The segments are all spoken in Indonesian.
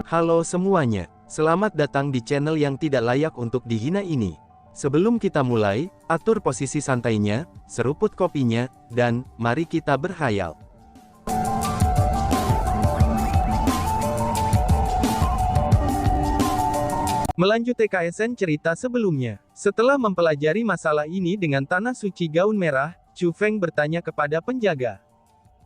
Halo semuanya, selamat datang di channel yang tidak layak untuk dihina ini. Sebelum kita mulai, atur posisi santainya, seruput kopinya, dan mari kita berhayal. Melanjut TKSN cerita sebelumnya. Setelah mempelajari masalah ini dengan tanah suci gaun merah, Chu Feng bertanya kepada penjaga.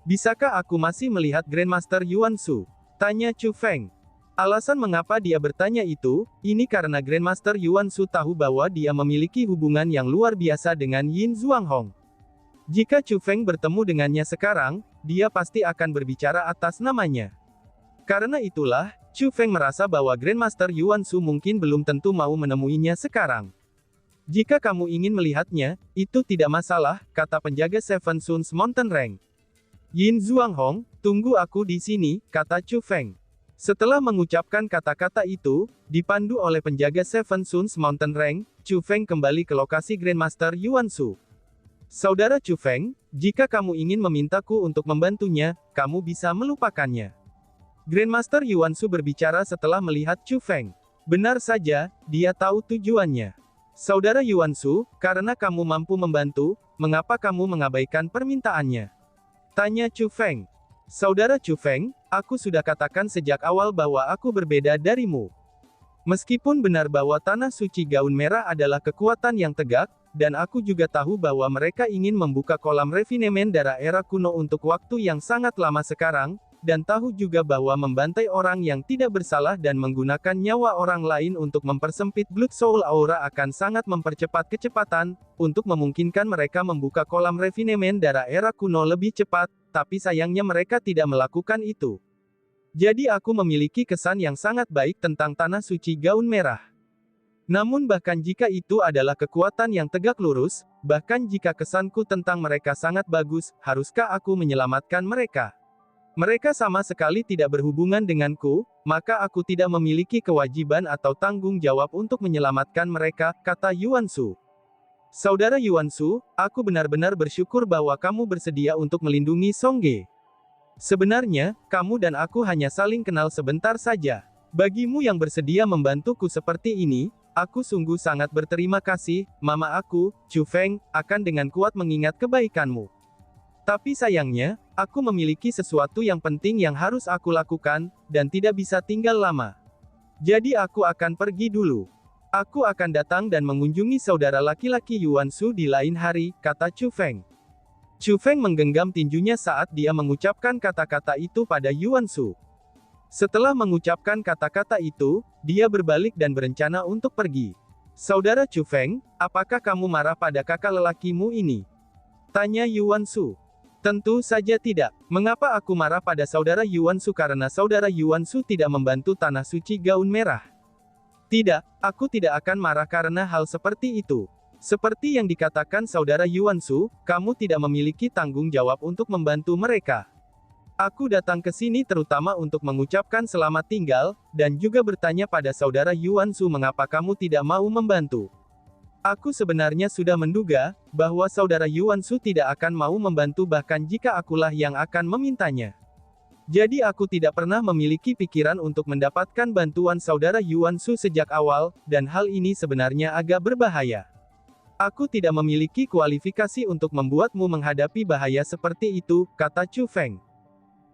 Bisakah aku masih melihat Grandmaster Yuan Shu? Tanya Chu Feng. Alasan mengapa dia bertanya itu, ini karena Grandmaster Yuan Shu tahu bahwa dia memiliki hubungan yang luar biasa dengan Yin Zhuanghong. Jika Chu Feng bertemu dengannya sekarang, dia pasti akan berbicara atas namanya. Karena itulah, Chu Feng merasa bahwa Grandmaster Yuan Shu mungkin belum tentu mau menemuinya sekarang. Jika kamu ingin melihatnya, itu tidak masalah, kata penjaga Seven Suns Mountain Range. Yin Zhuanghong, tunggu aku di sini, kata Chu Feng. Setelah mengucapkan kata-kata itu, dipandu oleh penjaga Seven Suns Mountain Range, Chu Feng kembali ke lokasi Grandmaster Yuan Shu. Saudara Chu Feng, jika kamu ingin memintaku untuk membantunya, kamu bisa melupakannya. Grandmaster Yuan Shu berbicara setelah melihat Chu Feng. Benar saja, dia tahu tujuannya. Saudara Yuan Shu, karena kamu mampu membantu, mengapa kamu mengabaikan permintaannya? Tanya Chu Feng. Saudara Chu Feng, aku sudah katakan sejak awal bahwa aku berbeda darimu. Meskipun benar bahwa tanah suci gaun merah adalah kekuatan yang tegak, dan aku juga tahu bahwa mereka ingin membuka kolam refinemen darah era kuno untuk waktu yang sangat lama sekarang, dan tahu juga bahwa membantai orang yang tidak bersalah dan menggunakan nyawa orang lain untuk mempersempit Blood Soul Aura akan sangat mempercepat kecepatan, untuk memungkinkan mereka membuka kolam refinemen darah era kuno lebih cepat, tapi sayangnya mereka tidak melakukan itu. Jadi aku memiliki kesan yang sangat baik tentang tanah suci gaun merah. Namun bahkan jika itu adalah kekuatan yang tegak lurus, bahkan jika kesanku tentang mereka sangat bagus, haruskah aku menyelamatkan mereka? Mereka sama sekali tidak berhubungan denganku, maka aku tidak memiliki kewajiban atau tanggung jawab untuk menyelamatkan mereka, kata Yuan Shu. Saudara Yuan Shu, aku benar-benar bersyukur bahwa kamu bersedia untuk melindungi Songge. Sebenarnya, kamu dan aku hanya saling kenal sebentar saja. Bagimu yang bersedia membantuku seperti ini, aku sungguh sangat berterima kasih, mama aku, Chu Feng, akan dengan kuat mengingat kebaikanmu. Tapi sayangnya, aku memiliki sesuatu yang penting yang harus aku lakukan, dan tidak bisa tinggal lama. Jadi aku akan pergi dulu. Aku akan datang dan mengunjungi saudara laki-laki Yuan Shu di lain hari, kata Chu Feng. Chu Feng menggenggam tinjunya saat dia mengucapkan kata-kata itu pada Yuan Shu. Setelah mengucapkan kata-kata itu, dia berbalik dan berencana untuk pergi. Saudara Chu Feng, apakah kamu marah pada kakak lelakimu ini? Tanya Yuan Shu. Tentu saja tidak. Mengapa aku marah pada saudara Yuan Shu? Karena saudara Yuan Shu tidak membantu tanah suci gaun merah. Tidak, aku tidak akan marah karena hal seperti itu. Seperti yang dikatakan saudara Yuan Shu, kamu tidak memiliki tanggung jawab untuk membantu mereka. Aku datang ke sini terutama untuk mengucapkan selamat tinggal, dan juga bertanya pada saudara Yuan Shu mengapa kamu tidak mau membantu. Aku sebenarnya sudah menduga, bahwa saudara Yuan Shu tidak akan mau membantu bahkan jika akulah yang akan memintanya. Jadi aku tidak pernah memiliki pikiran untuk mendapatkan bantuan saudara Yuan Shu sejak awal, dan hal ini sebenarnya agak berbahaya. Aku tidak memiliki kualifikasi untuk membuatmu menghadapi bahaya seperti itu, kata Chu Feng.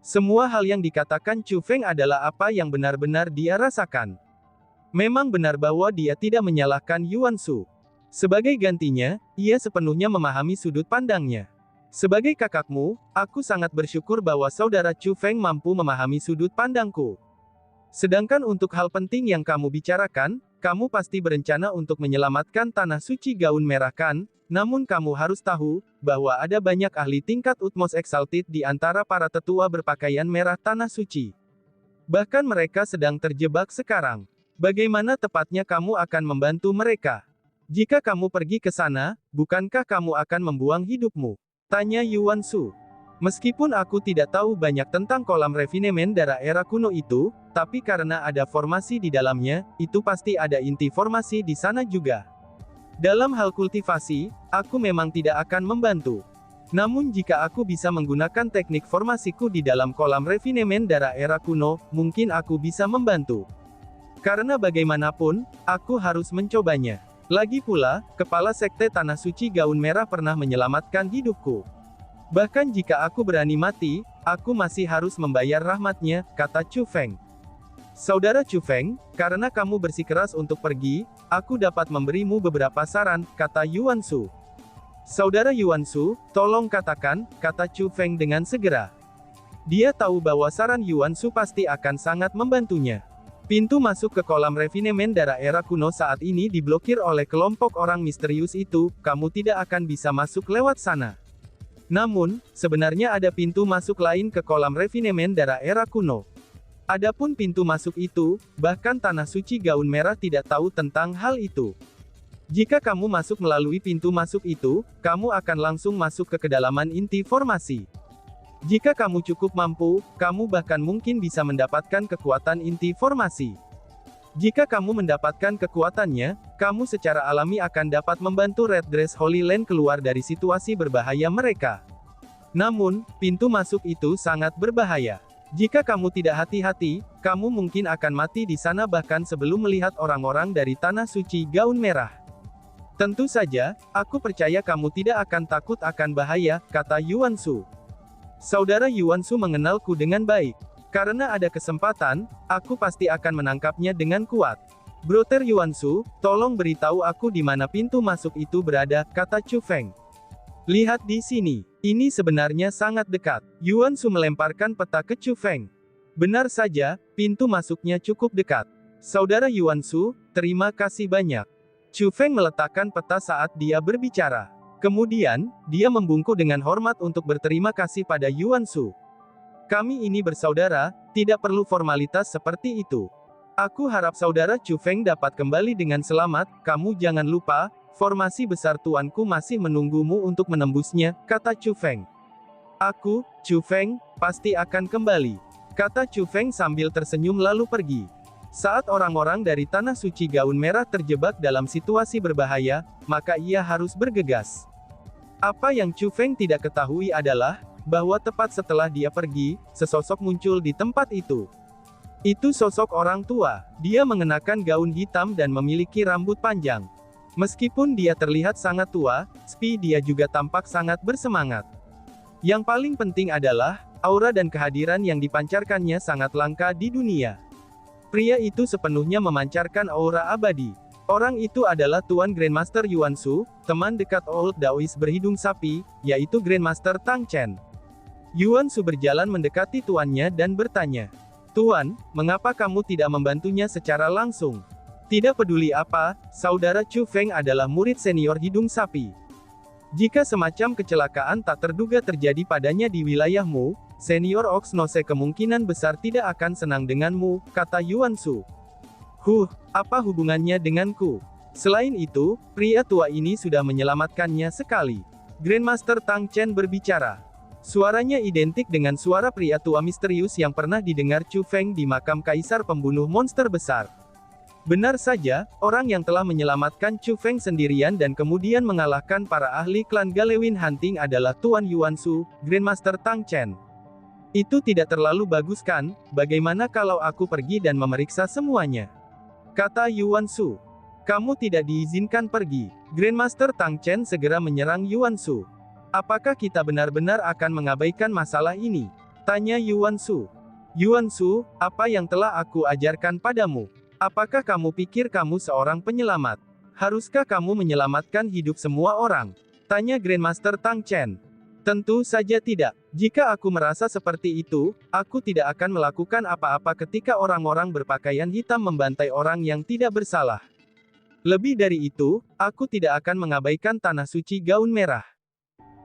Semua hal yang dikatakan Chu Feng adalah apa yang benar-benar dia rasakan. Memang benar bahwa dia tidak menyalahkan Yuan Shu. Sebagai gantinya, ia sepenuhnya memahami sudut pandangnya. Sebagai kakakmu, aku sangat bersyukur bahwa saudara Chu Feng mampu memahami sudut pandangku. Sedangkan untuk hal penting yang kamu bicarakan, kamu pasti berencana untuk menyelamatkan tanah suci gaun merah kan? Namun kamu harus tahu, bahwa ada banyak ahli tingkat Utmost Exalted di antara para tetua berpakaian merah tanah suci. Bahkan mereka sedang terjebak sekarang. Bagaimana tepatnya kamu akan membantu mereka? Jika kamu pergi ke sana, bukankah kamu akan membuang hidupmu? Tanya Yuan Shu. Meskipun aku tidak tahu banyak tentang kolam refinemen darah era kuno itu, tapi karena ada formasi di dalamnya, itu pasti ada inti formasi di sana juga. Dalam hal kultivasi, aku memang tidak akan membantu. Namun jika aku bisa menggunakan teknik formasiku di dalam kolam refinemen darah era kuno, mungkin aku bisa membantu. Karena bagaimanapun, aku harus mencobanya. Lagi pula, kepala sekte Tanah Suci Gaun Merah pernah menyelamatkan hidupku. Bahkan jika aku berani mati, aku masih harus membayar rahmatnya, kata Chu Feng. Saudara Chu Feng, karena kamu bersikeras untuk pergi, aku dapat memberimu beberapa saran, kata Yuan Shu. Saudara Yuan Shu, tolong katakan, kata Chu Feng dengan segera. Dia tahu bahwa saran Yuan Shu pasti akan sangat membantunya. Pintu masuk ke kolam refinemen darah era kuno saat ini diblokir oleh kelompok orang misterius itu, kamu tidak akan bisa masuk lewat sana. Namun, sebenarnya ada pintu masuk lain ke kolam refinemen darah era kuno. Adapun pintu masuk itu, bahkan Tanah Suci Gaun Merah tidak tahu tentang hal itu. Jika kamu masuk melalui pintu masuk itu, kamu akan langsung masuk ke kedalaman inti formasi. Jika kamu cukup mampu, kamu bahkan mungkin bisa mendapatkan kekuatan inti formasi. Jika kamu mendapatkan kekuatannya, kamu secara alami akan dapat membantu Red Dress Holy Land keluar dari situasi berbahaya mereka. Namun, pintu masuk itu sangat berbahaya. Jika kamu tidak hati-hati, kamu mungkin akan mati di sana bahkan sebelum melihat orang-orang dari Tanah Suci Gaun Merah. Tentu saja, aku percaya kamu tidak akan takut akan bahaya, kata Yuan Shu. Saudara Yuan Shu mengenalku dengan baik. Karena ada kesempatan, aku pasti akan menangkapnya dengan kuat. Brother Yuan Shu, tolong beritahu aku di mana pintu masuk itu berada, kata Chu Feng. Lihat di sini. Ini sebenarnya sangat dekat. Yuan Shu melemparkan peta ke Chu Feng. Benar saja, pintu masuknya cukup dekat. Saudara Yuan Shu, terima kasih banyak. Chu Feng meletakkan peta saat dia berbicara. Kemudian, dia membungkuk dengan hormat untuk berterima kasih pada Yuan Shu. Kami ini bersaudara, tidak perlu formalitas seperti itu. Aku harap saudara Chu Feng dapat kembali dengan selamat, kamu jangan lupa, formasi besar tuanku masih menunggumu untuk menembusnya, kata Chu Feng. Aku, Chu Feng, pasti akan kembali, kata Chu Feng sambil tersenyum lalu pergi. Saat orang-orang dari Tanah Suci Gaun Merah terjebak dalam situasi berbahaya, maka ia harus bergegas. Apa yang Chu Feng tidak ketahui adalah, bahwa tepat setelah dia pergi, sesosok muncul di tempat itu. Itu sosok orang tua. Dia mengenakan gaun hitam dan memiliki rambut panjang. Meskipun dia terlihat sangat tua, dia juga tampak sangat bersemangat. Yang paling penting adalah, aura dan kehadiran yang dipancarkannya sangat langka di dunia. Pria itu sepenuhnya memancarkan aura abadi. Orang itu adalah Tuan Grandmaster Yuan Shu, teman dekat Old Daoist berhidung sapi, yaitu Grandmaster Tang Chen. Yuan Shu berjalan mendekati tuannya dan bertanya, "Tuan, mengapa kamu tidak membantunya secara langsung?" Tidak peduli apa, saudara Chu Feng adalah murid senior hidung sapi. Jika semacam kecelakaan tak terduga terjadi padanya di wilayahmu, Senior Oxnose kemungkinan besar tidak akan senang denganmu, kata Yuan Shu. Apa hubungannya denganku? Selain itu, pria tua ini sudah menyelamatkannya sekali. Grandmaster Tang Chen berbicara. Suaranya identik dengan suara pria tua misterius yang pernah didengar Chu Feng di makam kaisar pembunuh monster besar. Benar saja, orang yang telah menyelamatkan Chu Feng sendirian dan kemudian mengalahkan para ahli klan Galewin Hunting adalah Tuan Yuan Shu, Grandmaster Tang Chen. Itu tidak terlalu bagus kan, bagaimana kalau aku pergi dan memeriksa semuanya? Kata Yuan Shu. Kamu tidak diizinkan pergi. Grandmaster Tang Chen segera menyerang Yuan Shu. Apakah kita benar-benar akan mengabaikan masalah ini? Tanya Yuan Shu. Yuan Shu, apa yang telah aku ajarkan padamu? Apakah kamu pikir kamu seorang penyelamat? Haruskah kamu menyelamatkan hidup semua orang? Tanya Grandmaster Tang Chen. Tentu saja tidak. Jika aku merasa seperti itu, aku tidak akan melakukan apa-apa ketika orang-orang berpakaian hitam membantai orang yang tidak bersalah. Lebih dari itu, aku tidak akan mengabaikan Tanah Suci Gaun Merah.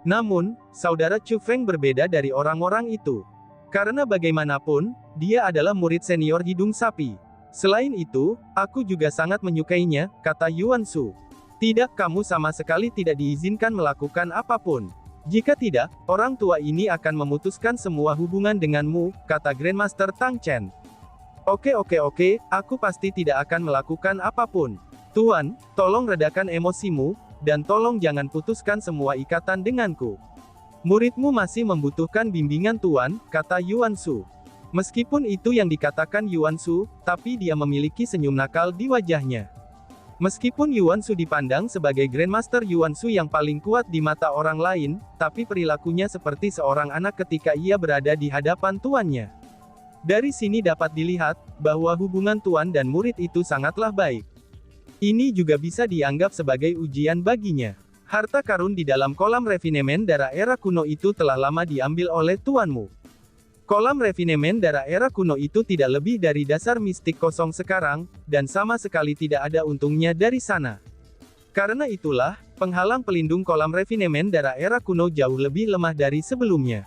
Namun, saudara Chu Feng berbeda dari orang-orang itu. Karena bagaimanapun, dia adalah murid senior hidung sapi. Selain itu, aku juga sangat menyukainya, kata Yuan Shu. Tidak, kamu sama sekali tidak diizinkan melakukan apapun. Jika tidak, orang tua ini akan memutuskan semua hubungan denganmu, kata Grandmaster Tang Chen. Oke, aku pasti tidak akan melakukan apapun. Tuan, tolong redakan emosimu, dan tolong jangan putuskan semua ikatan denganku. Muridmu masih membutuhkan bimbingan Tuan, kata Yuan Shu. Meskipun itu yang dikatakan Yuan Shu, tapi dia memiliki senyum nakal di wajahnya. Meskipun Yuan Shu dipandang sebagai Grandmaster Yuan Shu yang paling kuat di mata orang lain, tapi perilakunya seperti seorang anak ketika ia berada di hadapan tuannya. Dari sini dapat dilihat, bahwa hubungan tuan dan murid itu sangatlah baik. Ini juga bisa dianggap sebagai ujian baginya. Harta karun di dalam kolam refinemen darah era kuno itu telah lama diambil oleh tuanmu. Kolam refinemen darah era kuno itu tidak lebih dari dasar mistik kosong sekarang, dan sama sekali tidak ada untungnya dari sana. Karena itulah, penghalang pelindung kolam refinemen darah era kuno jauh lebih lemah dari sebelumnya.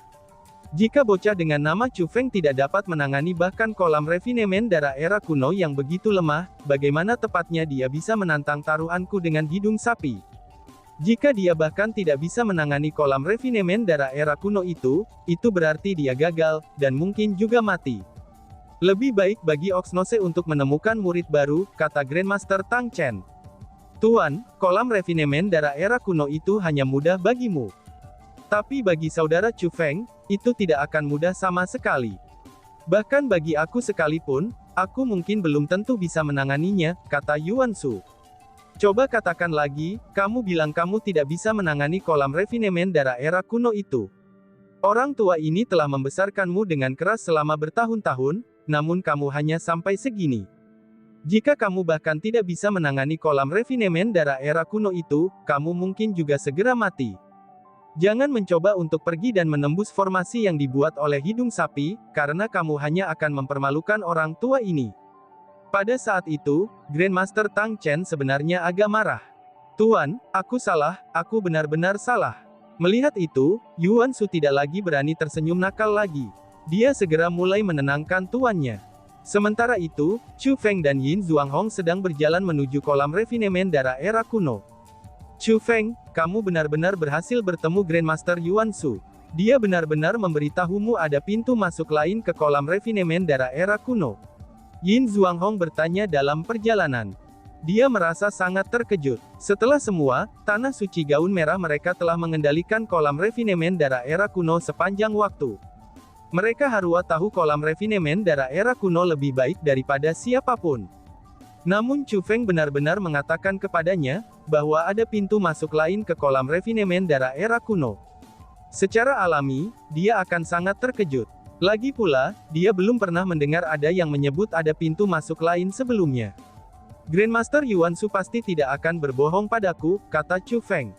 Jika bocah dengan nama Chu Feng tidak dapat menangani bahkan kolam refinemen darah era kuno yang begitu lemah, bagaimana tepatnya dia bisa menantang taruhanku dengan hidung sapi? Jika dia bahkan tidak bisa menangani kolam refinemen darah era kuno itu berarti dia gagal, dan mungkin juga mati. Lebih baik bagi Oxnose untuk menemukan murid baru, kata Grandmaster Tang Chen. Tuan, kolam refinemen darah era kuno itu hanya mudah bagimu. Tapi bagi saudara Chu Feng, itu tidak akan mudah sama sekali. Bahkan bagi aku sekalipun, aku mungkin belum tentu bisa menanganinya, kata Yuan Shu. Coba katakan lagi, kamu bilang kamu tidak bisa menangani kolam refinemen darah era kuno itu. Orang tua ini telah membesarkanmu dengan keras selama bertahun-tahun, namun kamu hanya sampai segini. Jika kamu bahkan tidak bisa menangani kolam refinemen darah era kuno itu, kamu mungkin juga segera mati. Jangan mencoba untuk pergi dan menembus formasi yang dibuat oleh hidung sapi, karena kamu hanya akan mempermalukan orang tua ini. Pada saat itu, Grandmaster Tang Chen sebenarnya agak marah. Tuan, aku salah, aku benar-benar salah. Melihat itu, Yuan Shu tidak lagi berani tersenyum nakal lagi. Dia segera mulai menenangkan tuannya. Sementara itu, Chu Feng dan Yin Zhuanghong sedang berjalan menuju kolam refinemen darah era kuno. Chu Feng, kamu benar-benar berhasil bertemu Grandmaster Yuan Shu. Dia benar-benar memberitahumu ada pintu masuk lain ke kolam refinemen darah era kuno. Yin Zhuanghong bertanya dalam perjalanan. Dia merasa sangat terkejut. Setelah semua, tanah suci gaun merah mereka telah mengendalikan kolam refinemen darah era kuno sepanjang waktu. Mereka harua tahu kolam refinemen darah era kuno lebih baik daripada siapapun. Namun Chu Feng benar-benar mengatakan kepadanya, bahwa ada pintu masuk lain ke kolam refinemen darah era kuno. Secara alami, dia akan sangat terkejut. Lagi pula, dia belum pernah mendengar ada yang menyebut ada pintu masuk lain sebelumnya. Grandmaster Yuan Shu pasti tidak akan berbohong padaku, kata Chu Feng.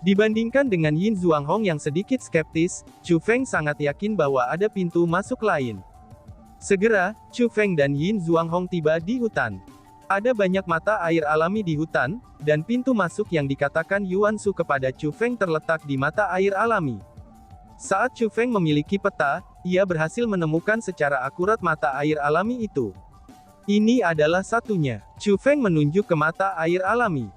Dibandingkan dengan Yin Zhuanghong yang sedikit skeptis, Chu Feng sangat yakin bahwa ada pintu masuk lain. Segera, Chu Feng dan Yin Zhuanghong tiba di hutan. Ada banyak mata air alami di hutan, dan pintu masuk yang dikatakan Yuan Shu kepada Chu Feng terletak di mata air alami. Saat Chu Feng memiliki peta, ia berhasil menemukan secara akurat mata air alami itu. Ini adalah satunya. Chu Feng menunjuk ke mata air alami.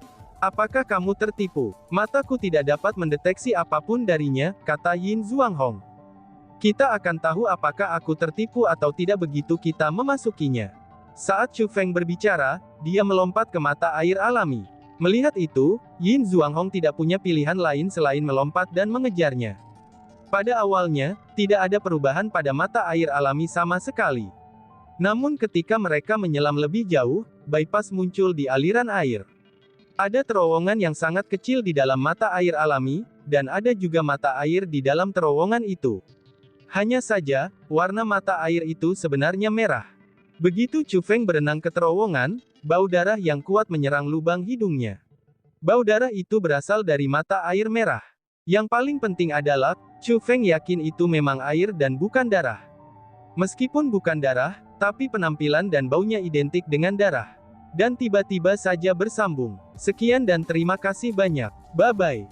Apakah kamu tertipu? Mataku tidak dapat mendeteksi apapun darinya, kata Yin Zhuanghong. Kita akan tahu apakah aku tertipu atau tidak begitu kita memasukinya. Saat Chu Feng berbicara, dia melompat ke mata air alami. Melihat itu, Yin Zhuanghong tidak punya pilihan lain selain melompat dan mengejarnya. Pada awalnya, tidak ada perubahan pada mata air alami sama sekali. Namun ketika mereka menyelam lebih jauh, bypass muncul di aliran air. Ada terowongan yang sangat kecil di dalam mata air alami, dan ada juga mata air di dalam terowongan itu. Hanya saja, warna mata air itu sebenarnya merah. Begitu Chu Feng berenang ke terowongan, bau darah yang kuat menyerang lubang hidungnya. Bau darah itu berasal dari mata air merah. Yang paling penting adalah, Chu Feng yakin itu memang air dan bukan darah. Meskipun bukan darah, tapi penampilan dan baunya identik dengan darah. Dan tiba-tiba saja bersambung. Sekian dan terima kasih banyak. Bye-bye.